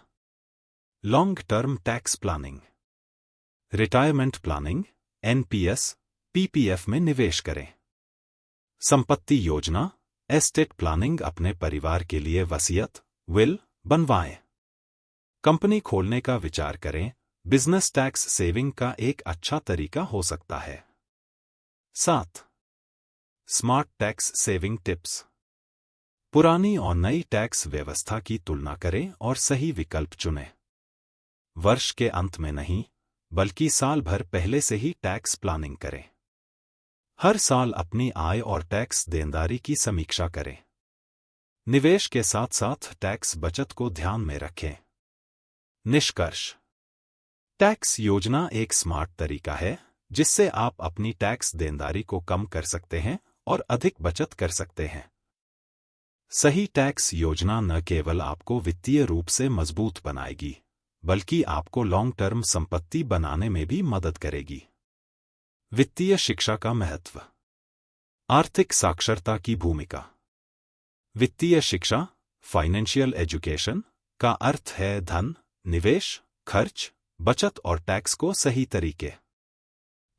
Long term tax planning. Retirement planning, NPS, PPF में निवेश करें। संपत्ति योजना, एस्टेट प्लानिंग अपने परिवार के लिए वसीयत, विल बनवाएं। कंपनी खोलने का विचार करें, बिजनेस टैक्स सेविंग का एक अच्छा तरीका हो सकता है। 7. Smart tax saving tips. पुरानी और नई टैक्स व्यवस्था की तुलना करें और सही विकल्प चुनें। वर्ष के अंत में नहीं, बल्कि साल भर पहले से ही टैक्स प्लानिंग करें। हर साल अपनी आय और टैक्स देनदारी की समीक्षा करें। निवेश के साथ साथ टैक्स बचत को ध्यान में रखें। निष्कर्ष: टैक्स योजना एक स्मार्ट तरीका है जिससे आप अपनी टैक्स देनदारी को कम कर सकते हैं और अधिक बचत कर सकते हैं। सही टैक्स योजना न केवल आपको वित्तीय रूप से मजबूत बनाएगी, बल्कि आपको लॉन्ग टर्म संपत्ति बनाने में भी मदद करेगी। वित्तीय शिक्षा का महत्व। आर्थिक साक्षरता की भूमिका। वित्तीय शिक्षा, फाइनेंशियल एजुकेशन, का अर्थ है धन, निवेश, खर्च, बचत और टैक्स को सही तरीके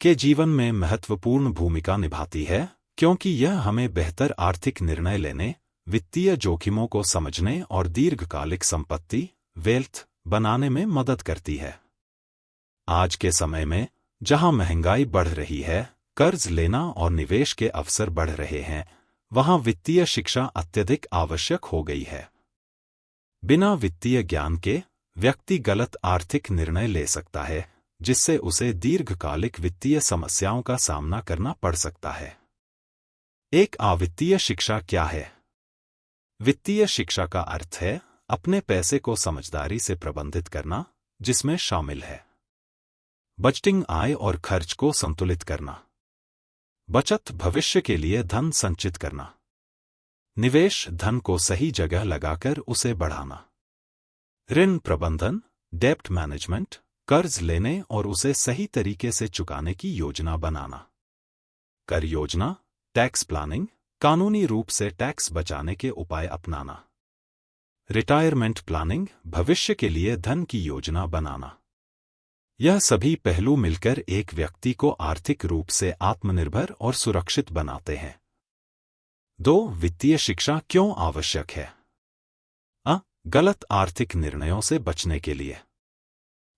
के जीवन में महत्वपूर्ण भूमिका निभाती है, क्योंकि यह हमें बेहतर आर्थिक निर्णय लेने, वित्तीय जोखिमों को समझने और दीर्घकालिक संपत्ति, वेल्थ, बनाने में मदद करती है। आज के समय में, जहां महंगाई बढ़ रही है, कर्ज लेना और निवेश के अवसर बढ़ रहे हैं, वहां वित्तीय शिक्षा अत्यधिक आवश्यक हो गई है। बिना वित्तीय ज्ञान के व्यक्ति गलत आर्थिक निर्णय ले सकता है, जिससे उसे दीर्घकालिक वित्तीय समस्याओं का सामना करना पड़ सकता है। एक अवित्तीय शिक्षा क्या है? वित्तीय शिक्षा का अर्थ है अपने पैसे को समझदारी से प्रबंधित करना, जिसमें शामिल है बजटिंग, आय और खर्च को संतुलित करना, बचत, भविष्य के लिए धन संचित करना, निवेश, धन को सही जगह लगाकर उसे बढ़ाना, ऋण प्रबंधन, डेब्ट मैनेजमेंट, कर्ज लेने और उसे सही तरीके से चुकाने की योजना बनाना, कर योजना, टैक्स प्लानिंग, कानूनी रूप से टैक्स बचाने के उपाय अपनाना, रिटायरमेंट प्लानिंग, भविष्य के लिए धन की योजना बनाना। यह सभी पहलू मिलकर एक व्यक्ति को आर्थिक रूप से आत्मनिर्भर और सुरक्षित बनाते हैं। 2. वित्तीय शिक्षा क्यों आवश्यक है? गलत आर्थिक निर्णयों से बचने के लिए।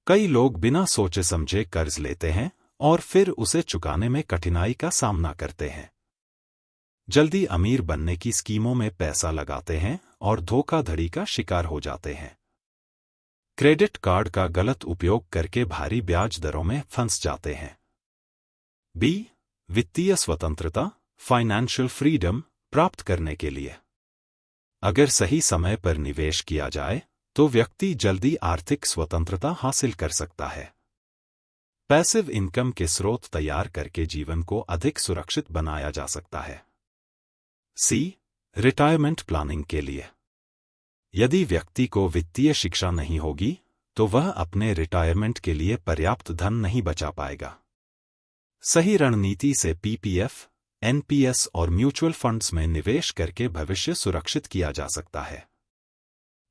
कई लोग बिना सोचे समझे कर्ज लेते हैं और फिर उसे चुकाने में कठिनाई का सामना करते हैं। जल्दी अमीर बनने की स्कीमों में पैसा लगाते हैं और धोखाधड़ी का शिकार हो जाते हैं। क्रेडिट कार्ड का गलत उपयोग करके भारी ब्याज दरों में फंस जाते हैं। बी. वित्तीय स्वतंत्रता, फाइनेंशियल फ्रीडम प्राप्त करने के लिए। अगर सही समय पर निवेश किया जाए तो व्यक्ति जल्दी आर्थिक स्वतंत्रता हासिल कर सकता है। पैसिव इनकम के स्रोत तैयार करके जीवन को अधिक सुरक्षित बनाया जा सकता है। सी. रिटायरमेंट प्लानिंग के लिए। यदि व्यक्ति को वित्तीय शिक्षा नहीं होगी तो वह अपने रिटायरमेंट के लिए पर्याप्त धन नहीं बचा पाएगा। सही रणनीति से पीपीएफ, एनपीएस और म्यूचुअल फंड्स में निवेश करके भविष्य सुरक्षित किया जा सकता है।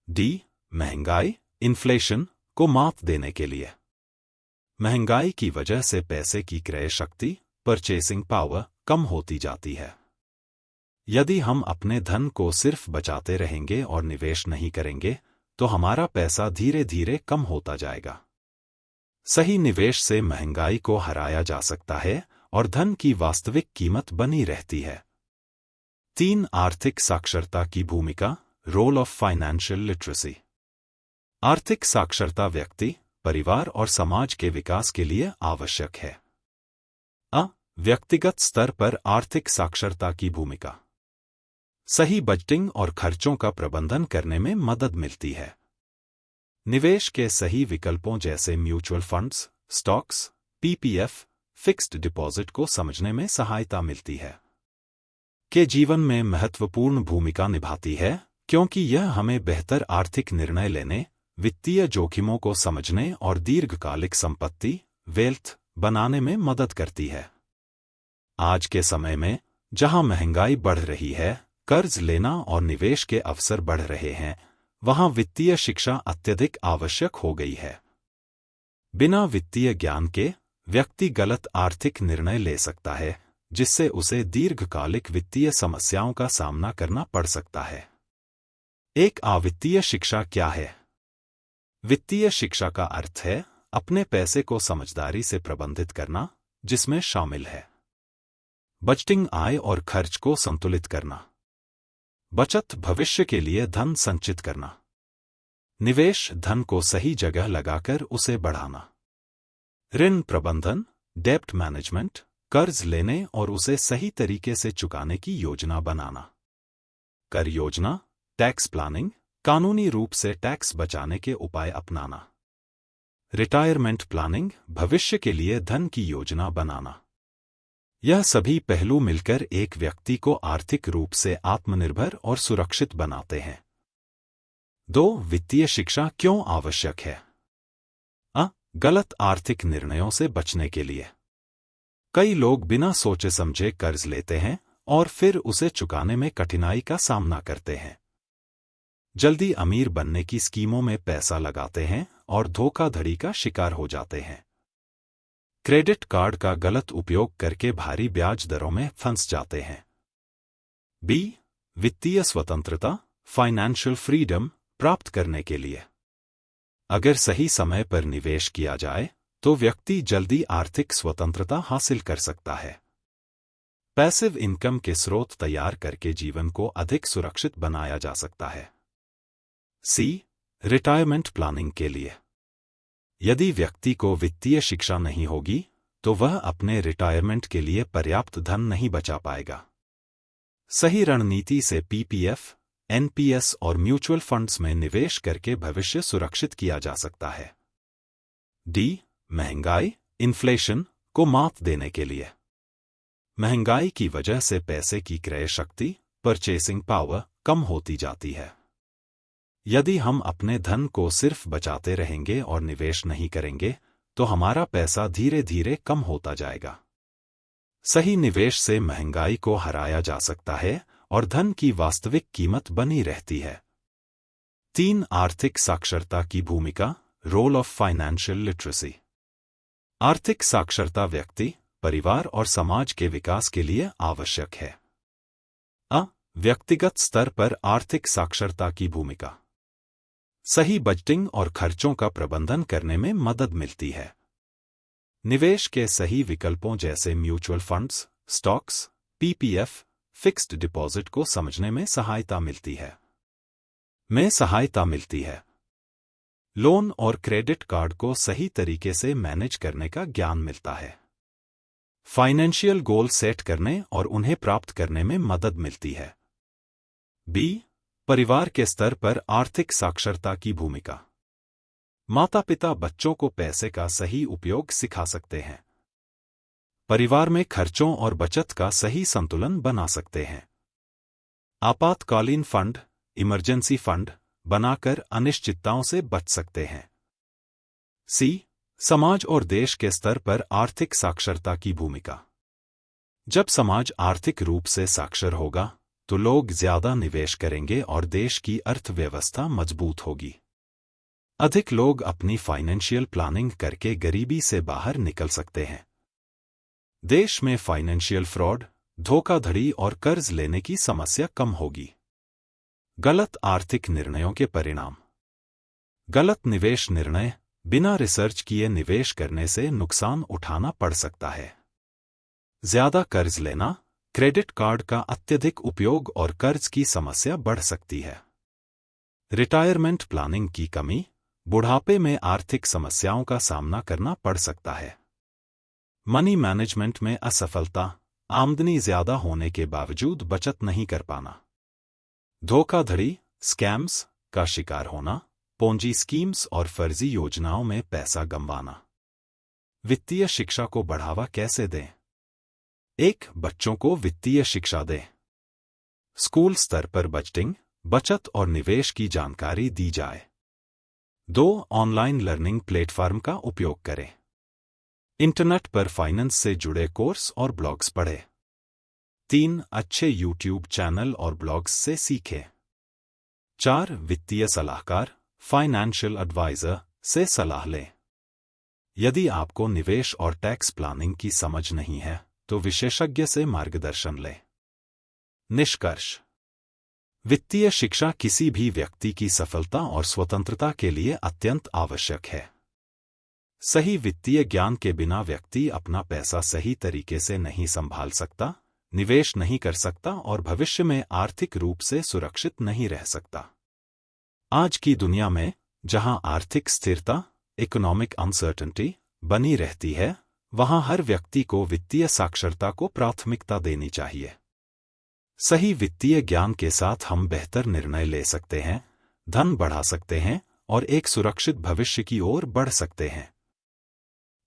डी. महंगाई, इन्फ्लेशन को मात देने के लिए। महंगाई की वजह से पैसे की क्रय शक्ति, परचेसिंग पावर कम होती जाती है। यदि हम अपने धन को सिर्फ बचाते रहेंगे और निवेश नहीं करेंगे तो हमारा पैसा धीरे धीरे कम होता जाएगा। सही निवेश से महंगाई को हराया जा सकता है और धन की वास्तविक कीमत बनी रहती है। 3. आर्थिक साक्षरता की भूमिका, रोल ऑफ फाइनेंशियल लिटरेसी। आर्थिक साक्षरता व्यक्ति, परिवार और समाज के विकास के लिए आवश्यक है। व्यक्तिगत स्तर पर आर्थिक साक्षरता की भूमिका। सही बजटिंग और खर्चों का प्रबंधन करने में मदद मिलती है। निवेश के सही विकल्पों जैसे mutual funds, stocks, PPF, fixed deposit को समझने में सहायता मिलती है। के जीवन में महत्वपूर्ण भूमिका निभाती है क्योंकि यह हमें बेहतर आर्थिक निर्णय लेने, वित्तीय जोखिमों को समझने और दीर्घकालिक संपत्ति, वेल्थ बनाने में मदद करती है। आज के समय में जहां महंगाई बढ़ रही है, कर्ज लेना और निवेश के अवसर बढ़ रहे हैं, वहां वित्तीय शिक्षा अत्यधिक आवश्यक हो गई है। बिना वित्तीय ज्ञान के व्यक्ति गलत आर्थिक निर्णय ले सकता है, जिससे उसे दीर्घकालिक वित्तीय समस्याओं का सामना करना पड़ सकता है। एक अवित्तीय शिक्षा क्या है? वित्तीय शिक्षा का अर्थ है अपने पैसे को समझदारी से प्रबंधित करना, जिसमें शामिल है बजटिंग, आय और खर्च को संतुलित करना, बचत, भविष्य के लिए धन संचित करना, निवेश, धन को सही जगह लगाकर उसे बढ़ाना, ऋण प्रबंधन, डेब्ट मैनेजमेंट, कर्ज लेने और उसे सही तरीके से चुकाने की योजना बनाना, कर योजना, टैक्स प्लानिंग, कानूनी रूप से टैक्स बचाने के उपाय अपनाना, रिटायरमेंट प्लानिंग, भविष्य के लिए धन की योजना बनाना। यह सभी पहलू मिलकर एक व्यक्ति को आर्थिक रूप से आत्मनिर्भर और सुरक्षित बनाते हैं। 2. वित्तीय शिक्षा क्यों आवश्यक है? गलत आर्थिक निर्णयों से बचने के लिए। कई लोग बिना सोचे समझे कर्ज लेते हैं और फिर उसे चुकाने में कठिनाई का सामना करते हैं। जल्दी अमीर बनने की स्कीमों में पैसा लगाते हैं और धोखाधड़ी का शिकार हो जाते हैं। क्रेडिट कार्ड का गलत उपयोग करके भारी ब्याज दरों में फंस जाते हैं। बी. वित्तीय स्वतंत्रता, फाइनेंशियल फ्रीडम प्राप्त करने के लिए। अगर सही समय पर निवेश किया जाए तो व्यक्ति जल्दी आर्थिक स्वतंत्रता हासिल कर सकता है। पैसिव इनकम के स्रोत तैयार करके जीवन को अधिक सुरक्षित बनाया जा सकता है। सी, रिटायरमेंट प्लानिंग के लिए। यदि व्यक्ति को वित्तीय शिक्षा नहीं होगी तो वह अपने रिटायरमेंट के लिए पर्याप्त धन नहीं बचा पाएगा। सही रणनीति से पीपीएफ, एनपीएस और म्यूचुअल फंड्स में निवेश करके भविष्य सुरक्षित किया जा सकता है। डी, महंगाई, इन्फ्लेशन को मात देने के लिए। महंगाई की वजह से पैसे की क्रय शक्ति, परचेसिंग पावर कम होती जाती है। यदि हम अपने धन को सिर्फ बचाते रहेंगे और निवेश नहीं करेंगे तो हमारा पैसा धीरे धीरे कम होता जाएगा। सही निवेश से महंगाई को हराया जा सकता है और धन की वास्तविक कीमत बनी रहती है। 3, आर्थिक साक्षरता की भूमिका, रोल ऑफ फाइनेंशियल लिटरेसी। आर्थिक साक्षरता व्यक्ति, परिवार और समाज के विकास के लिए आवश्यक है। व्यक्तिगत स्तर पर आर्थिक साक्षरता की भूमिका। सही बजटिंग और खर्चों का प्रबंधन करने में मदद मिलती है। निवेश के सही विकल्पों जैसे mutual funds, stocks, PPF, fixed deposit को समझने में सहायता मिलती है। लोन और क्रेडिट कार्ड को सही तरीके से मैनेज करने का ज्ञान मिलता है। फाइनेंशियल गोल सेट करने और उन्हें प्राप्त करने में मदद मिलती है। बी, परिवार के स्तर पर आर्थिक साक्षरता की भूमिका। माता पिता बच्चों को पैसे का सही उपयोग सिखा सकते हैं। परिवार में खर्चों और बचत का सही संतुलन बना सकते हैं। आपातकालीन फंड, इमरजेंसी फंड बनाकर अनिश्चितताओं से बच सकते हैं। सी, समाज और देश के स्तर पर आर्थिक साक्षरता की भूमिका। जब समाज आर्थिक रूप से साक्षर होगा तो लोग ज्यादा निवेश करेंगे और देश की अर्थव्यवस्था मजबूत होगी। अधिक लोग अपनी फाइनेंशियल प्लानिंग करके गरीबी से बाहर निकल सकते हैं। देश में फाइनेंशियल फ्रॉड, धोखाधड़ी और कर्ज लेने की समस्या कम होगी। गलत आर्थिक निर्णयों के परिणाम। गलत निवेश निर्णय, बिना रिसर्च किए निवेश करने से नुकसान उठाना पड़ सकता है। ज्यादा कर्ज लेना, क्रेडिट कार्ड का अत्यधिक उपयोग और कर्ज की समस्या बढ़ सकती है। रिटायरमेंट प्लानिंग की कमी, बुढ़ापे में आर्थिक समस्याओं का सामना करना पड़ सकता है। मनी मैनेजमेंट में असफलता, आमदनी ज्यादा होने के बावजूद बचत नहीं कर पाना। धोखाधड़ी, स्कैम्स का शिकार होना, पोंजी स्कीम्स और फर्जी योजनाओं में पैसा गंवाना। वित्तीय शिक्षा को बढ़ावा कैसे दें? 1, बच्चों को वित्तीय शिक्षा दें। स्कूल स्तर पर बजटिंग, बचत और निवेश की जानकारी दी जाए। 2, ऑनलाइन लर्निंग प्लेटफॉर्म का उपयोग करें। इंटरनेट पर फाइनेंस से जुड़े कोर्स और ब्लॉग्स पढ़ें। 3, अच्छे यूट्यूब चैनल और ब्लॉग्स से सीखें। 4, वित्तीय सलाहकार, फाइनेंशियल एडवाइजर से सलाह लें। यदि आपको निवेश और टैक्स प्लानिंग की समझ नहीं है तो विशेषज्ञ से मार्गदर्शन लें। निष्कर्ष। वित्तीय शिक्षा किसी भी व्यक्ति की सफलता और स्वतंत्रता के लिए अत्यंत आवश्यक है। सही वित्तीय ज्ञान के बिना व्यक्ति अपना पैसा सही तरीके से नहीं संभाल सकता, निवेश नहीं कर सकता और भविष्य में आर्थिक रूप से सुरक्षित नहीं रह सकता। आज की दुनिया में, जहां आर्थिक स्थिरता, इकोनॉमिक अनसर्टेनिटी बनी रहती है, वहां हर व्यक्ति को वित्तीय साक्षरता को प्राथमिकता देनी चाहिए। सही वित्तीय ज्ञान के साथ हम बेहतर निर्णय ले सकते हैं, धन बढ़ा सकते हैं और एक सुरक्षित भविष्य की ओर बढ़ सकते हैं।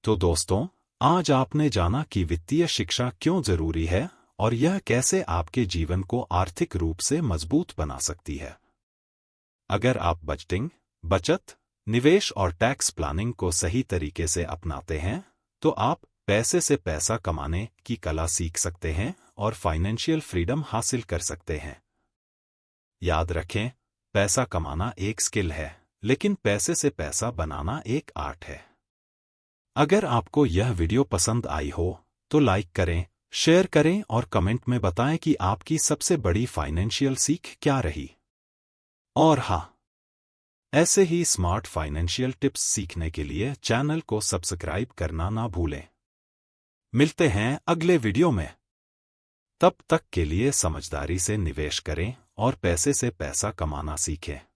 तो दोस्तों, आज आपने जाना कि वित्तीय शिक्षा क्यों जरूरी है और यह कैसे आपके जीवन को आर्थिक रूप से मजबूत बना सकती है। अगर आप बजटिंग, बचत, निवेश और टैक्स प्लानिंग को सही तरीके से अपनाते हैं तो आप पैसे से पैसा कमाने की कला सीख सकते हैं और फाइनेंशियल फ्रीडम हासिल कर सकते हैं। याद रखें, पैसा कमाना एक स्किल है, लेकिन पैसे से पैसा बनाना एक आर्ट है। अगर आपको यह वीडियो पसंद आई हो तो लाइक करें, शेयर करें और कमेंट में बताएं कि आपकी सबसे बड़ी फाइनेंशियल सीख क्या रही। और हाँ, ऐसे ही स्मार्ट फाइनेंशियल टिप्स सीखने के लिए चैनल को सब्सक्राइब करना ना भूलें। मिलते हैं अगले वीडियो में। तब तक के लिए समझदारी से निवेश करें और पैसे से पैसा कमाना सीखें।